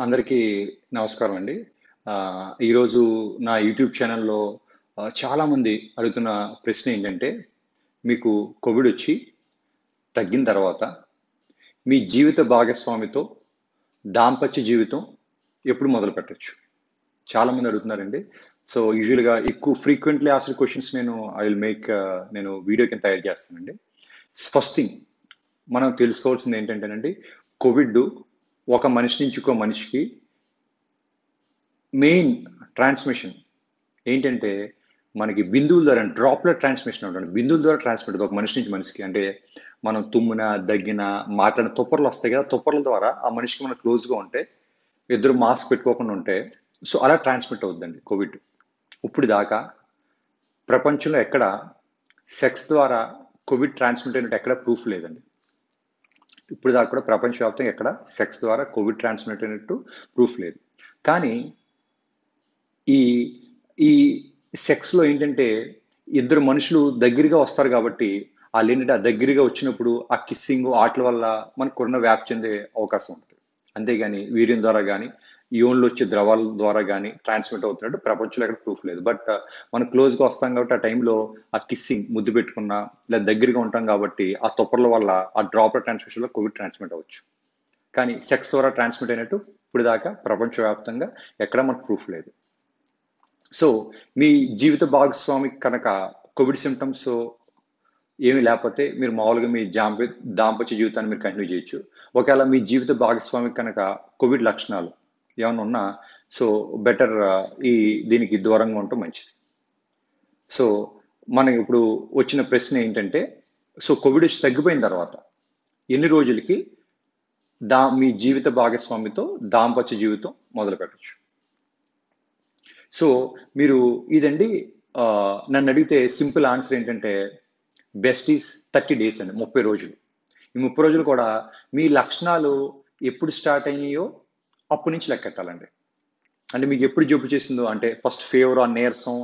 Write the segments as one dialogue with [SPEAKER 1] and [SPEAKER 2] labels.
[SPEAKER 1] అందరికీ నమస్కారం అండి. ఈరోజు నా యూట్యూబ్ ఛానల్‌లో చాలామంది అడుగుతున్న ప్రశ్న ఏంటంటే, మీకు కోవిడ్ వచ్చి తగ్గిన తర్వాత మీ జీవిత భాగస్వామితో దాంపత్య జీవితం ఎప్పుడు మొదలుపెట్టొచ్చు? చాలామంది అడుగుతున్నారండి. సో, యూజువల్‌గా ఎక్కువ frequently asked questions I will make నేను వీడియో కింద తయారు చేస్తానండి. ఫస్ట్ థింగ్ మనం తెలుసుకోవాల్సింది ఏంటంటేనండి, కోవిడ్ ఒక మనిషి నుంచి ఇంకో మనిషికి మెయిన్ ట్రాన్స్మిషన్ ఏంటంటే మనకి బిందువుల ద్వారా డ్రాప్లెట్ ట్రాన్స్మిషన్ ఉంటుంది. బిందువుల ద్వారా ట్రాన్స్మిట్ ఒక మనిషి నుంచి మనిషికి. అంటే మనం తుమ్మున, దగ్గిన, మాట్లాడిన తుప్పర్లు వస్తాయి కదా, తుప్పర్ల ద్వారా ఆ మనిషికి మనం క్లోజ్గా ఉంటే, ఇద్దరు మాస్క్ పెట్టుకోకుండా ఉంటే, సో అలా ట్రాన్స్మిట్ అవుతుందండి కోవిడ్. ఇప్పుడు దాకా ప్రపంచంలో ఎక్కడ సెక్స్ ద్వారా కోవిడ్ ట్రాన్స్మిట్ అయినట్టు ఎక్కడ ప్రూఫ్ లేదండి. ఇప్పుడు దాకా కూడా ప్రపంచవ్యాప్తంగా ఎక్కడ సెక్స్ ద్వారా కోవిడ్ ట్రాన్స్మిట్ అయినట్టు ప్రూఫ్ లేదు. కానీ ఈ ఈ సెక్స్లో ఏంటంటే ఇద్దరు మనుషులు దగ్గరగా వస్తారు కాబట్టి వాళ్ళు ఏంటంటే ఆ దగ్గరగా వచ్చినప్పుడు ఆ కిస్సింగ్ ఆటల వల్ల మనకు కరోనా వ్యాప్తి చెందే అవకాశం ఉంటుంది. అంతేగాని వీర్యం ద్వారా కానీ యోన్లో వచ్చే ద్రవాల ద్వారా కానీ ట్రాన్స్మిట్ అవుతున్నట్టు ప్రపంచంలో ఎక్కడ ప్రూఫ్ లేదు. బట్ మనం క్లోజ్గా వస్తాం కాబట్టి ఆ టైంలో ఆ కిస్సింగ్ ముద్దు పెట్టుకున్నా లేదా దగ్గరగా ఉంటాం కాబట్టి ఆ తొప్పర్ల వల్ల ఆ డ్రాప్లెట్ ట్రాన్స్మిషన్లో కోవిడ్ ట్రాన్స్మిట్ అవ్వచ్చు. కానీ సెక్స్ ద్వారా ట్రాన్స్మిట్ అయినట్టు ఇప్పుడు దాకా ప్రపంచవ్యాప్తంగా ఎక్కడ మనకు ప్రూఫ్ లేదు. సో మీ జీవిత భాగస్వామికి కనుక కోవిడ్ సిమ్టమ్స్ ఏమీ లేకపోతే మీరు మామూలుగా మీ దాంపత్య జీవితాన్ని మీరు కంటిన్యూ చేయొచ్చు. ఒకవేళ మీ జీవిత భాగస్వామికి కనుక కోవిడ్ లక్షణాలు ఏమైనా ఉన్నా సో బెటర్ దీనికి దూరంగా ఉండటం మంచిది. సో మనకి ఇప్పుడు వచ్చిన ప్రశ్న ఏంటంటే, సో కోవిడ్ వచ్చి తగ్గిపోయిన తర్వాత ఎన్ని రోజులకి మీ జీవిత భాగస్వామితో దాంపత్య జీవితం మొదలు పెట్టచ్చు? సో మీరు ఇదండి నన్ను అడిగితే సింపుల్ ఆన్సర్ ఏంటంటే బెస్ట్ ఈస్ 30 డేస్ అండి, 30 రోజులు. ఈ 30 రోజులు కూడా మీ లక్షణాలు ఎప్పుడు స్టార్ట్ అయినాయో అప్పటి నుంచి లెక్కెట్టాలండి. అంటే మీకు ఎప్పుడు జబ్బు చేసిందో, అంటే ఫస్ట్ ఫీవర్ ఆ నీరసం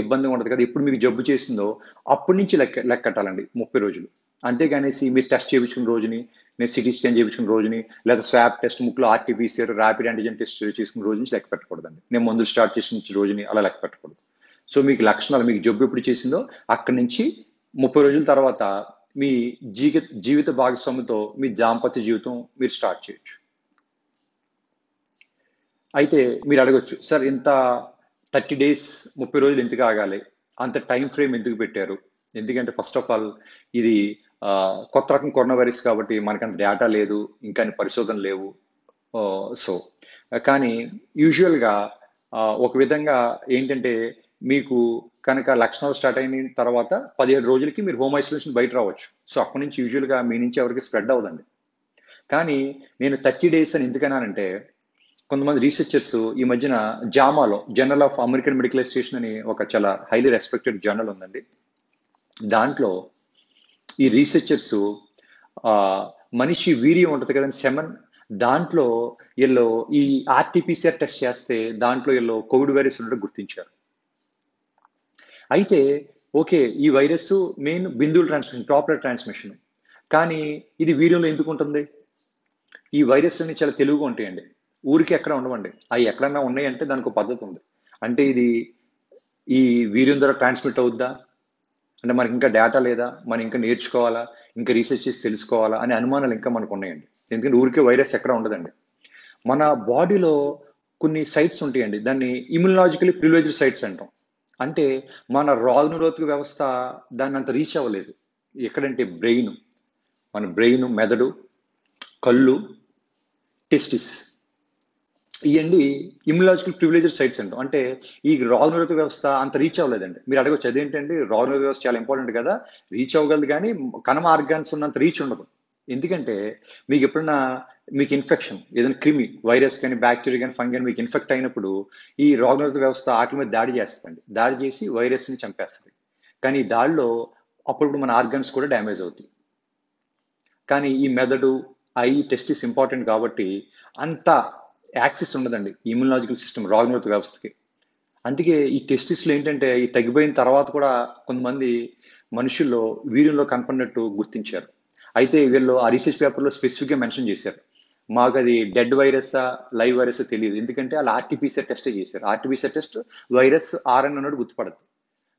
[SPEAKER 1] ఇబ్బందిగా ఉంటుంది కదా, ఎప్పుడు మీకు జబ్బు చేసిందో అప్పటి నుంచి లెక్కెట్టాలండి 30 రోజులు. అంతేగానేసి మీరు టెస్ట్ చేయించుకున్న రోజుని, నేను సిటీ స్కాన్ చేయించుకున్న రోజుని, లేదా స్వాబ్ టెస్ట్ ముక్కులో ఆర్టీపీసీఆర్ ర్యాపిడ్ యాంటిజెన్ టెస్ట్ చేసుకున్న రోజు నుంచి లెక్క పెట్టకూడదండి. నేను మందులు స్టార్ట్ చేసిన రోజుని అలా లెక్క పెట్టకూడదు. సో మీకు లక్షణాలు, మీకు జబ్బు ఎప్పుడు చేసిందో అక్కడి నుంచి 30 రోజుల తర్వాత మీ జీవిత భాగస్వామితో మీ దాంపత్య జీవితం మీరు స్టార్ట్ చేయొచ్చు. అయితే మీరు అడగొచ్చు, సార్ ఇంత 30 డేస్ 30 రోజులు ఎందుకు ఆగాలి, అంత టైం ఫ్రేమ్ ఎందుకు పెట్టారు? ఎందుకంటే ఫస్ట్ ఆఫ్ ఆల్ ఇది కొత్త రకం కరోనా వైరస్ కాబట్టి మనకంత డేటా లేదు, ఇంకా పరిశోధన లేవు. సో కానీ యూజువల్గా ఒక విధంగా ఏంటంటే మీకు కనుక లక్షణాలు స్టార్ట్ అయిన తర్వాత 17 రోజులకి మీరు హోమ్ ఐసోలేషన్ బయట రావచ్చు. సో అప్పటి నుంచి యూజువల్గా మీ నుంచి ఎవరికి స్ప్రెడ్ అవ్వదండి. కానీ నేను 30 డేస్ అని ఎందుకన్నానంటే, కొంతమంది రీసెర్చర్స్ ఈ మధ్యన జామాలో journal of American medical association అని ఒక చాలా హైలీ రెస్పెక్టెడ్ జర్నల్ ఉందండి. దాంట్లో ఈ రీసెర్చర్స్ మనిషి వీర్యం ఉంటుంది కదండి, సెమన్, దాంట్లో వీళ్ళు ఈ ఆర్టీపీసీఆర్ టెస్ట్ చేస్తే దాంట్లో వీళ్ళు కోవిడ్ వైరస్ ఉన్నట్టు గుర్తించారు. అయితే ఓకే, ఈ వైరస్ మెయిన్ బిందువుల ట్రాన్స్మిషన్, డ్రాప్లెట్ ట్రాన్స్మిషన్. కానీ ఇది వీర్యంలో ఎందుకు ఉంటుంది? ఈ వైరస్ అన్ని చాలా తెలివిగా ఉంటాయండి, ఊరికి ఎక్కడ ఉండవండి. అవి ఎక్కడన్నా ఉన్నాయంటే దానికి ఒక పద్ధతి ఉంది. అంటే ఇది ఈ వీర్యం ద్వారా ట్రాన్స్మిట్ అవుద్దా, అంటే మనకి ఇంకా డేటా లేదా, మనం ఇంకా నేర్చుకోవాలా, ఇంకా రీసెర్చ్ చేసి తెలుసుకోవాలా అనే అనుమానాలు ఇంకా మనకు ఉన్నాయండి. ఎందుకంటే ఊరికే వైరస్ ఎక్కడ ఉండదండి. మన బాడీలో కొన్ని సైట్స్ ఉంటాయండి, దాన్ని ఇమ్యునలాజికలీ ప్రివిలేజ్డ్ సైట్స్ అంటాం. అంటే మన రోగనిరోధక వ్యవస్థ దాన్ని అంత రీచ్ అవ్వలేదు. ఎక్కడంటే మన బ్రెయిన్, మెదడు, కళ్ళు, టెస్టిస్, ఇవన్నీ ఇమ్యునలాజికల్ ప్రివిలేజ్డ్ సైట్స్ అంటాం. అంటే ఈ రోగనిరోధక వ్యవస్థ అంత రీచ్ అవ్వలేదండి. మీరు అడగచ్చు అదేంటండి, రోగనిరోధక వ్యవస్థ చాలా ఇంపార్టెంట్ కదా, రీచ్ అవ్వగలదు కానీ కణమ ఆర్గాన్స్ ఉన్నంత రీచ్ ఉండదు. ఎందుకంటే మీకు ఎప్పుడన్నా మీకు ఇన్ఫెక్షన్, ఏదైనా క్రిమి, వైరస్ కానీ బ్యాక్టీరియా కానీ ఫంగస్ మీకు ఇన్ఫెక్ట్ అయినప్పుడు ఈ రోగనిరోధక వ్యవస్థ వాటి మీద దాడి చేస్తుంది, దాడి చేసి వైరస్ని చంపేస్తుంది. కానీ ఈ దాడిలో అప్పుడప్పుడు మన ఆర్గాన్స్ కూడా డ్యామేజ్ అవుతాయి. కానీ ఈ మెదడు, టెస్టిస్ ఇంపార్టెంట్ కాబట్టి అంత యాక్సెస్ ఉండదండి ఇమ్యునలాజికల్ సిస్టమ్ రోగనిరోధక వ్యవస్థకి. అందుకే ఈ టెస్టిస్లో ఏంటంటే ఈ తగ్గిపోయిన తర్వాత కూడా కొంతమంది మనుషుల్లో వీర్యంలో కనపడినట్టు గుర్తించారు. అయితే వీళ్ళు ఆ రీసెర్చ్ పేపర్లో స్పెసిఫిక్గా మెన్షన్ చేశారు, మాకు అది డెడ్ వైరస్సా లైవ్ వైరస్ తెలియదు, ఎందుకంటే వాళ్ళు ఆర్టీపీసీఆర్ టెస్ట్ చేశారు. ఆర్టీపీసీఆర్ టెస్ట్ వైరస్ ఆర్ఎన్ అన్నట్టు గుర్తుపడదు,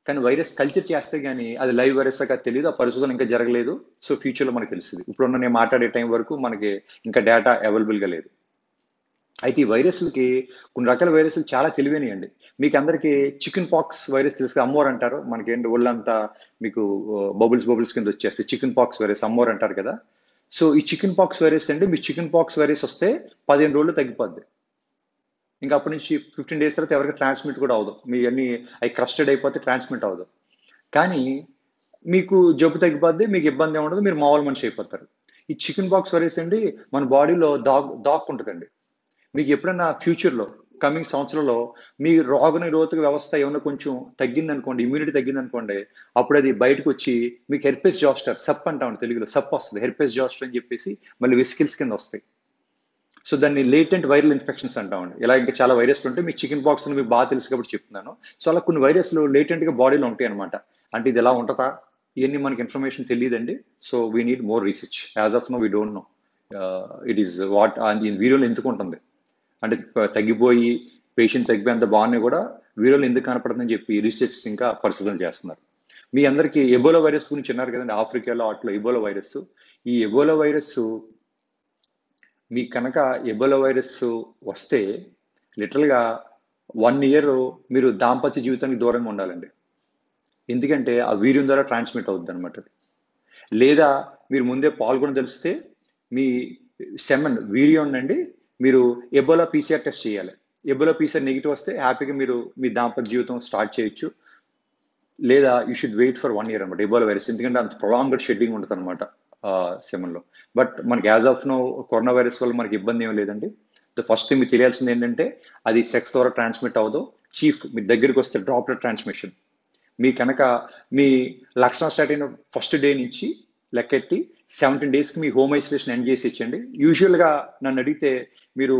[SPEAKER 1] కానీ వైరస్ కల్చర్ చేస్తే కానీ అది లైవ్ వైరస్ కాదు తెలియదు. ఆ పరిశోధన ఇంకా జరగలేదు. సో ఫ్యూచర్లో మనకు తెలుస్తుంది. ఇప్పుడున్న నేను మాట్లాడే టైం వరకు మనకి ఇంకా డేటా అవైలబుల్గా లేదు. అయితే ఈ వైరస్లకి కొన్ని రకాల వైరస్లు చాలా తెలివైనయండి. మీకు అందరికీ చికెన్ పాక్స్ వైరస్ తెలుసు, అమ్మోర్ అంటారు. మనకేంటి ఒళ్ళంతా మీకు బబుల్స్ కింద వచ్చేస్తే చికెన్ పాక్స్ వైరస్ అమ్మోర్ అంటారు కదా. సో ఈ చికెన్ పాక్స్ వైరస్ అంటే మీ చికెన్ పాక్స్ వైరస్ వస్తే 15 రోజులు తగ్గిపోద్ది. ఇంకా అప్పటి నుంచి 15 డేస్ తర్వాత ఎవరికి ట్రాన్స్మిట్ కూడా అవ్వదు. మీ అన్ని అవి క్రస్టెడ్ అయిపోతే ట్రాన్స్మిట్ అవ్వదు. కానీ మీకు జబ్బు తగ్గిపోద్ది, మీకు ఇబ్బంది ఏమి ఉండదు, మీరు మామూలు మనిషి అయిపోతారు. ఈ చికెన్ పాక్స్ వైరస్ అండి మన బాడీలో దాక్కుంటుందండి. మీకు ఎప్పుడైనా ఫ్యూచర్లో కమింగ్ సంవత్సరంలో మీ రోగనిరోధక వ్యవస్థ ఏమైనా కొంచెం తగ్గిందనుకోండి, ఇమ్యూనిటీ తగ్గిందనుకోండి, అప్పుడు అది బయటకు వచ్చి మీకు హెర్పెస్ జోస్టర్, సప్ అంటాం తెలుగులో, సప్ వస్తుంది, హెర్పెస్ జోస్టర్ అని చెప్పేసి మళ్ళీ వెసికిల్స్ కింద వస్తాయి. సో దాన్ని లేటెంట్ వైరల్ ఇన్ఫెక్షన్స్ అంటామండి. ఇలా ఇంకా చాలా వైరస్లు ఉంటాయి. మీకు చికెన్ పాక్స్ మీకు బాగా తెలుసు కాబట్టి చెప్తున్నాను. సో అలా కొన్ని వైరస్లు లేటెంట్గా బాడీలో ఉంటాయి అనమాట. అంటే ఇది ఎలా ఉంటుందా, ఇవన్నీ మనకి ఇన్ఫర్మేషన్ తెలియదండి. So we need more research. As of now we don't know it is what వీడియోలో ఎందుకు ఉంటుంది అంటే తగ్గిపోయి పేషెంట్ తగ్గిపోయేంత బాగానే కూడా వీడియోలో ఎందుకు కనపడుతుందని చెప్పి రీసెర్చ్ ఇంకా పరిశోధన చేస్తున్నారు. మీ అందరికీ ఎబోలా వైరస్ గురించి విన్నారు కదండి, ఆఫ్రికాలో అట్లా ఎబోలా వైరస్. ఈ ఎబోలా వైరస్ మీకు కనుక ఎబోలా వైరస్ వస్తే లిటరల్గా 1 year మీరు దాంపత్య జీవితానికి దూరంగా ఉండాలండి. ఎందుకంటే ఆ వీర్యం ద్వారా ట్రాన్స్మిట్ అవుద్ది అనమాట. లేదా మీరు ముందే పాల్గొని తెలిస్తే మీ సెమన్ వీర్యం నుండి మీరు ఎబోలా పీసీఆర్ టెస్ట్ చేయాలి. ఎబోలా పీసీఆర్ నెగిటివ్ వస్తే హ్యాపీగా మీరు మీ దాంపత్య జీవితం స్టార్ట్ చేయొచ్చు. లేదా you should wait for 1 year అనమాట ఎబోలా వైరస్, ఎందుకంటే అంత ప్రొలాంగ్డ్ షెడ్డింగ్ ఉంటుంది అనమాట సెమన్లో. బట్ మనకి as of now corona virus వల్ల మనకి ఇబ్బంది ఏమి లేదండి. ఫస్ట్ థింగ్ మీకు తెలియాల్సింది ఏంటంటే అది సెక్స్ ద్వారా ట్రాన్స్మిట్ అవ్వదు. చీఫ్ మీ దగ్గరికి వస్తే డ్రాప్లెట్ ట్రాన్స్మిషన్. మీ కనుక మీ లక్షణం స్టార్ట్ అయిన ఫస్ట్ డే నుంచి లెక్కెట్టి 17 daysకి మీ హోమ్ ఐసోలేషన్ ఎండ్ చేసి ఇచ్చండి. యూజువల్గా నన్ను అడిగితే మీరు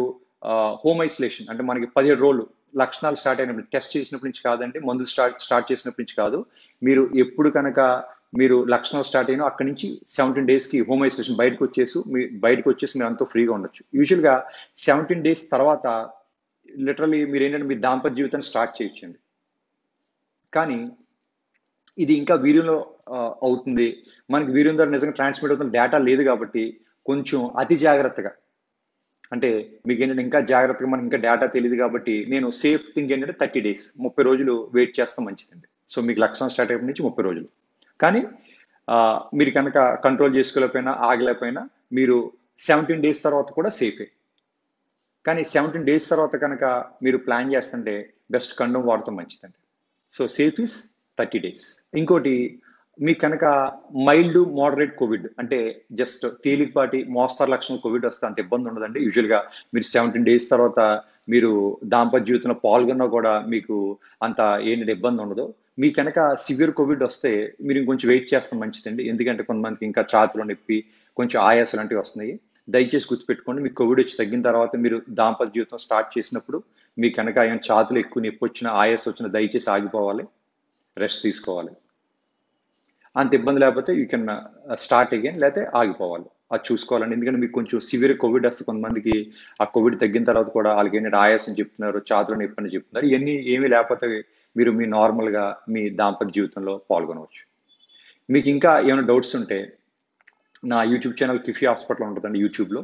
[SPEAKER 1] హోమ్ ఐసోలేషన్ అంటే మనకి 17 రోజులు లక్షణాలు స్టార్ట్ అయినప్పుడు టెస్ట్ చేసినప్పటి నుంచి కాదండి, మందులు స్టార్ట్ చేసినప్పటి నుంచి కాదు. మీరు ఎప్పుడు కనుక మీరు లక్షణాలు స్టార్ట్ అయినా అక్కడి నుంచి 17 daysకి హోమ్ ఐసోలేషన్ బయటకు వచ్చేసి మీరు అంతా ఫ్రీగా ఉండొచ్చు. యూజువల్గా 17 days తర్వాత లిటరలీ మీరు ఏంటంటే మీ దాంపత్య జీవితాన్ని స్టార్ట్ చేయొచ్చండి. కానీ ఇది ఇంకా వీర్యంలో అవుతుంది, మనకి వీర్యం ద్వారా నిజంగా ట్రాన్స్మిట్ అవుతున్న డేటా లేదు కాబట్టి కొంచెం అతి జాగ్రత్తగా, అంటే మీకు ఏంటంటే ఇంకా జాగ్రత్తగా మనకి ఇంకా డేటా తెలియదు కాబట్టి నేను సేఫ్ థింగ్ ఏంటంటే 30 days 30 రోజులు వెయిట్ చేస్తాం మంచిదండి. సో మీకు లక్షణం స్టార్ట్ అయినప్పటి నుంచి 30 రోజులు. కానీ మీరు కనుక కంట్రోల్ చేసుకోలేకపోయినా ఆగలేకపోయినా మీరు 17 days తర్వాత కూడా సేఫే. కానీ 17 days తర్వాత కనుక మీరు ప్లాన్ చేస్తుంటే బెస్ట్ కండోమ్ వాడటం మంచిదండి. So safe is 30 days. ఇంకోటి మీకు కనుక మైల్డ్ మోడరేట్ కోవిడ్ అంటే జస్ట్ తేలికపాటి మోస్తరు లక్షణం కోవిడ్ వస్తే అంత ఇబ్బంది ఉండదండి. యూజువల్గా మీరు 17 days తర్వాత మీరు దాంపత్య జీవితంలో పాల్గొన్నా కూడా మీకు అంత ఏంటి ఇబ్బంది ఉండదు. మీ కనుక సివియర్ కోవిడ్ వస్తే మీరు ఇంకొంచెం వెయిట్ చేస్తాం మంచిదండి, ఎందుకంటే కొంతమందికి ఇంకా ఛాతీలో నొప్పి కొంచెం ఆయాసం లాంటివి వస్తున్నాయి. దయచేసి గుర్తుపెట్టుకోండి, మీకు కోవిడ్ వచ్చి తగ్గిన తర్వాత మీరు దాంపత్య జీవితం స్టార్ట్ చేసినప్పుడు మీ కనుక ఏమైనా ఛాతీలో ఎక్కువ నొప్పి వచ్చినా ఆయాసం వచ్చినా దయచేసి ఆగిపోవాలి, రెస్ట్ తీసుకోవాలి. అంత ఇబ్బంది లేకపోతే యూ కెన్ స్టార్ట్ అగైన్, లేకపోతే ఆగిపోవాలి. అది చూసుకోవాలండి. ఎందుకంటే మీకు కొంచెం సివియర్ కోవిడ్ వస్తే కొంతమందికి ఆ కోవిడ్ తగ్గిన తర్వాత కూడా వాళ్ళకి ఏంటంటే ఆయాసం చెప్తున్నారు, ఛాతీలో నొప్పి అని చెప్తున్నారు. ఇవన్నీ ఏమీ లేకపోతే మీరు మీ నార్మల్గా మీ దాంపత్య జీవితంలో పాల్గొనవచ్చు. మీకు ఇంకా ఏమైనా డౌట్స్ ఉంటే నా యూట్యూబ్ ఛానల్ కిఫీ హాస్పిటల్ ఉంటుందండి యూట్యూబ్లో.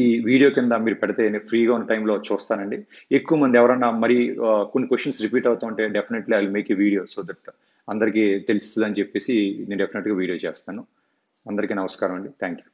[SPEAKER 1] ఈ వీడియో కింద మీరు పెడితే నేను ఫ్రీగా ఉన్న టైంలో చూస్తానండి. ఎక్కువ మంది ఎవరన్నా మరి కొన్ని క్వశ్చన్స్ రిపీట్ అవుతూ ఉంటే definitely I will make a video so that అందరికీ తెలుస్తుందని చెప్పేసి నేను డెఫినెట్గా వీడియో చేస్తాను. అందరికీ నమస్కారం అండి. Thank you.